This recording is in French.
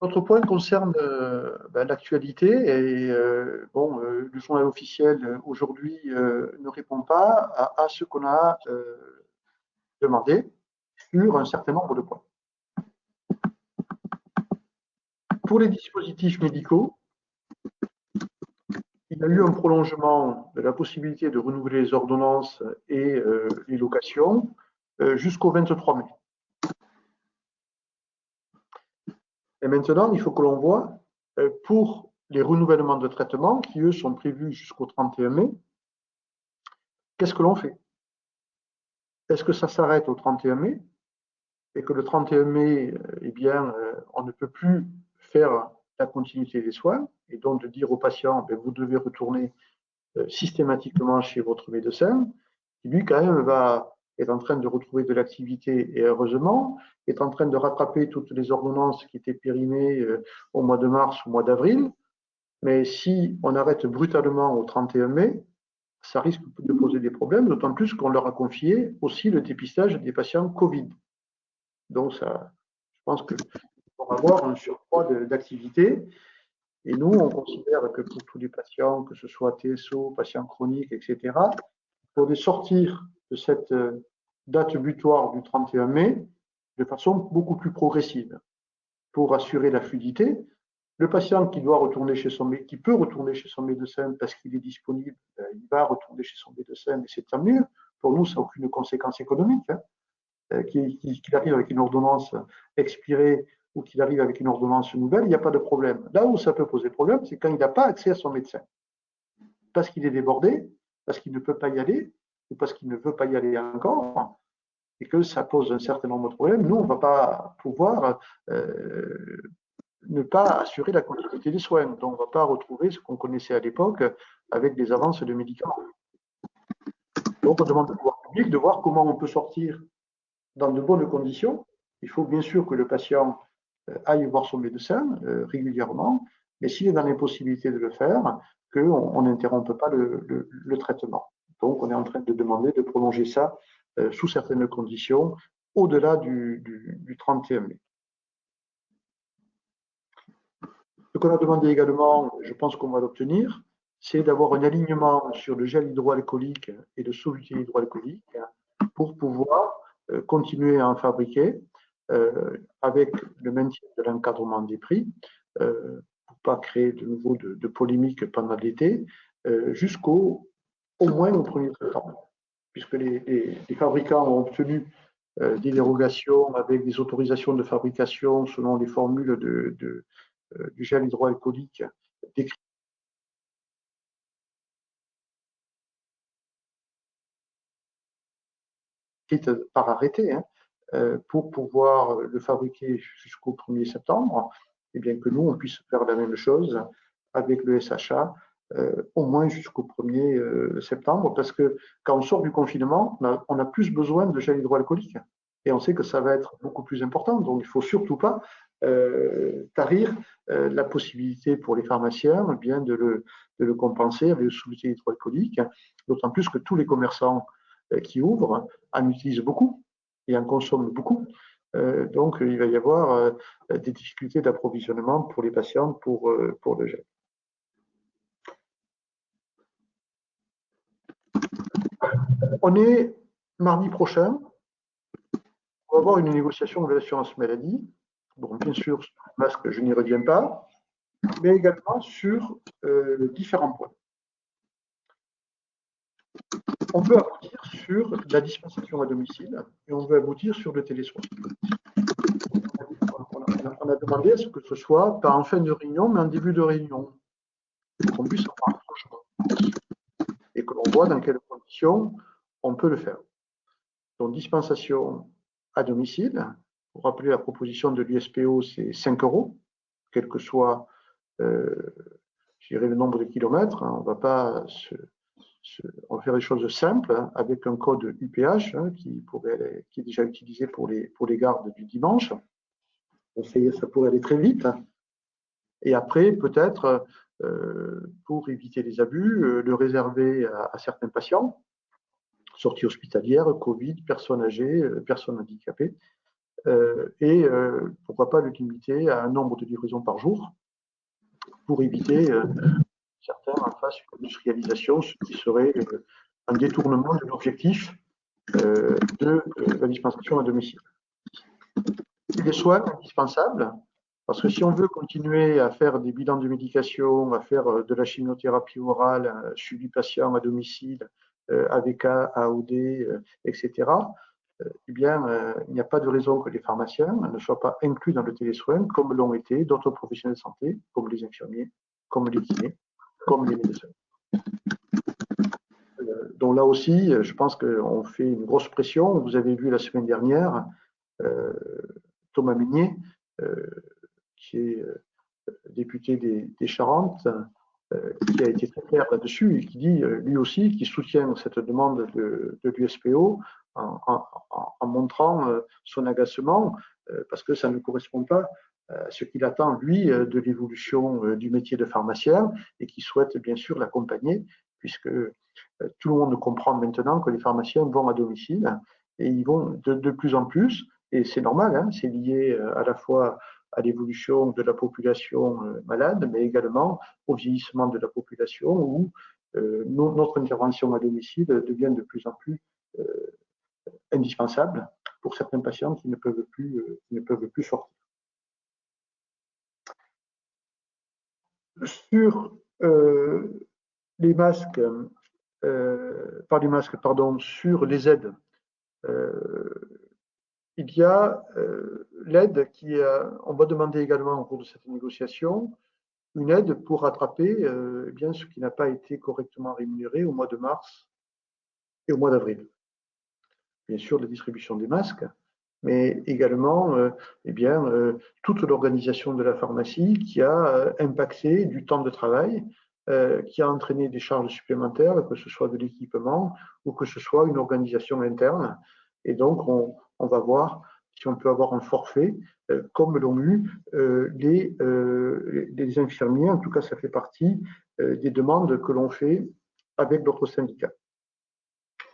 Autre point concerne l'actualité et le journal officiel aujourd'hui ne répond pas à ce qu'on a demandé sur un certain nombre de points. Pour les dispositifs médicaux, il y a eu un prolongement de la possibilité de renouveler les ordonnances et les locations jusqu'au 23 mai. Et maintenant, il faut que l'on voit pour les renouvellements de traitement qui, eux, sont prévus jusqu'au 31 mai, qu'est-ce que l'on fait? Est-ce que ça s'arrête au 31 mai et que le 31 mai, on ne peut plus faire la continuité des soins et donc de dire aux patients, vous devez retourner systématiquement chez votre médecin, qui lui, quand même, est en train de retrouver de l'activité et heureusement, est en train de rattraper toutes les ordonnances qui étaient périmées au mois de mars, au mois d'avril. Mais si on arrête brutalement au 31 mai, ça risque de poser des problèmes, d'autant plus qu'on leur a confié aussi le dépistage des patients Covid. Donc, ça, je pense qu'il va avoir un surcroît d'activité. Et nous, on considère que pour tous les patients, que ce soit TSO, patients chroniques, etc., il faudrait sortir de cette date butoir du 31 mai de façon beaucoup plus progressive pour assurer la fluidité. Le patient qui doit retourner chez son médecin, qui peut retourner chez son médecin parce qu'il est disponible, il va retourner chez son médecin et c'est tant mieux. Pour nous, ça n'a aucune conséquence économique. Qu'il arrive avec une ordonnance expirée ou qu'il arrive avec une ordonnance nouvelle, il n'y a pas de problème. Là où ça peut poser problème, c'est quand il n'a pas accès à son médecin. Parce qu'il est débordé, parce qu'il ne peut pas y aller, ou parce qu'il ne veut pas y aller encore, et que ça pose un certain nombre de problèmes. Nous, on ne va pas pouvoir ne pas assurer la continuité des soins. Donc, on ne va pas retrouver ce qu'on connaissait à l'époque avec des avances de médicaments. Donc, on demande au pouvoir public de voir comment on peut sortir dans de bonnes conditions. Il faut bien sûr que le patient aille voir son médecin régulièrement, mais s'il est dans l'impossibilité de le faire, qu'on n'interrompe pas le traitement. Donc, on est en train de demander de prolonger ça sous certaines conditions au-delà du 31 mai. Ce qu'on a demandé également, je pense qu'on va l'obtenir, c'est d'avoir un alignement sur le gel hydroalcoolique et le soluté hydroalcoolique pour pouvoir continuer à en fabriquer avec le maintien de l'encadrement des prix pour ne pas créer de nouveau de polémiques pendant l'été jusqu'au moins au 1er septembre, puisque les fabricants ont obtenu des dérogations avec des autorisations de fabrication selon les formules du gel hydroalcoolique décrites par arrêté pour pouvoir le fabriquer jusqu'au 1er septembre, et bien que nous, on puisse faire la même chose avec le SHA au moins jusqu'au 1er septembre, parce que quand on sort du confinement, on a plus besoin de gel hydroalcoolique. Et on sait que ça va être beaucoup plus important. Donc, il ne faut surtout pas tarir la possibilité pour les pharmaciens bien de le compenser avec le soluté hydroalcoolique, d'autant plus que tous les commerçants qui ouvrent en utilisent beaucoup et en consomment beaucoup. Donc, il va y avoir des difficultés d'approvisionnement pour les patients pour le gel. On est mardi prochain. On va avoir une négociation de l'assurance maladie. Bon, bien sûr, sur le masque, je n'y reviens pas, mais également sur différents points. On veut aboutir sur la dispensation à domicile et on veut aboutir sur le télésoin. On a demandé à ce que ce soit pas en fin de réunion, mais en début de réunion, qu'on puisse avoir un changement et que l'on voit dans quelles conditions on peut le faire. Donc, dispensation à domicile. Pour rappeler la proposition de l'USPO, c'est 5 €, quel que soit le nombre de kilomètres. On va pas on va faire des choses simples avec un code UPH qui est déjà utilisé pour les gardes du dimanche. Ça pourrait aller très vite. Et après, peut-être, pour éviter les abus, le réserver à certains patients, sorties hospitalières, Covid, personnes âgées, personnes handicapées, et pourquoi pas le limiter à un nombre de livraisons par jour pour éviter certains en fassent une industrialisation, ce qui serait un détournement de l'objectif de la dispensation à domicile. Et des soins indispensables, parce que si on veut continuer à faire des bilans de médication, à faire de la chimiothérapie orale, suivi patient à domicile, AVK, AOD, etc., eh bien, il n'y a pas de raison que les pharmaciens ne soient pas inclus dans le télésoin, comme l'ont été d'autres professionnels de santé, comme les infirmiers, comme les kinés, comme les médecins. Donc là aussi, je pense qu'on fait une grosse pression. Vous avez vu la semaine dernière Thomas Meunier, qui est député des Charentes, qui a été très clair là-dessus et qui dit, lui aussi, qu'il soutient cette demande de l'USPO en montrant son agacement parce que ça ne correspond pas à ce qu'il attend, lui, de l'évolution du métier de pharmacien et qui souhaite bien sûr l'accompagner puisque tout le monde comprend maintenant que les pharmaciens vont à domicile et ils vont de plus en plus, et c'est normal, hein, c'est lié à la fois à l'évolution de la population malade, mais également au vieillissement de la population où notre intervention à domicile devient de plus en plus indispensable pour certains patients qui ne peuvent plus sortir. Sur les masques, sur les aides, il y a l'aide on va demander également au cours de cette négociation, une aide pour rattraper bien ce qui n'a pas été correctement rémunéré au mois de mars et au mois d'avril. Bien sûr, la distribution des masques, mais également toute l'organisation de la pharmacie qui a impacté du temps de travail, qui a entraîné des charges supplémentaires, que ce soit de l'équipement ou que ce soit une organisation interne. Et donc, on va voir si on peut avoir un forfait, comme l'ont eu les infirmiers. En tout cas, ça fait partie des demandes que l'on fait avec d'autres syndicats.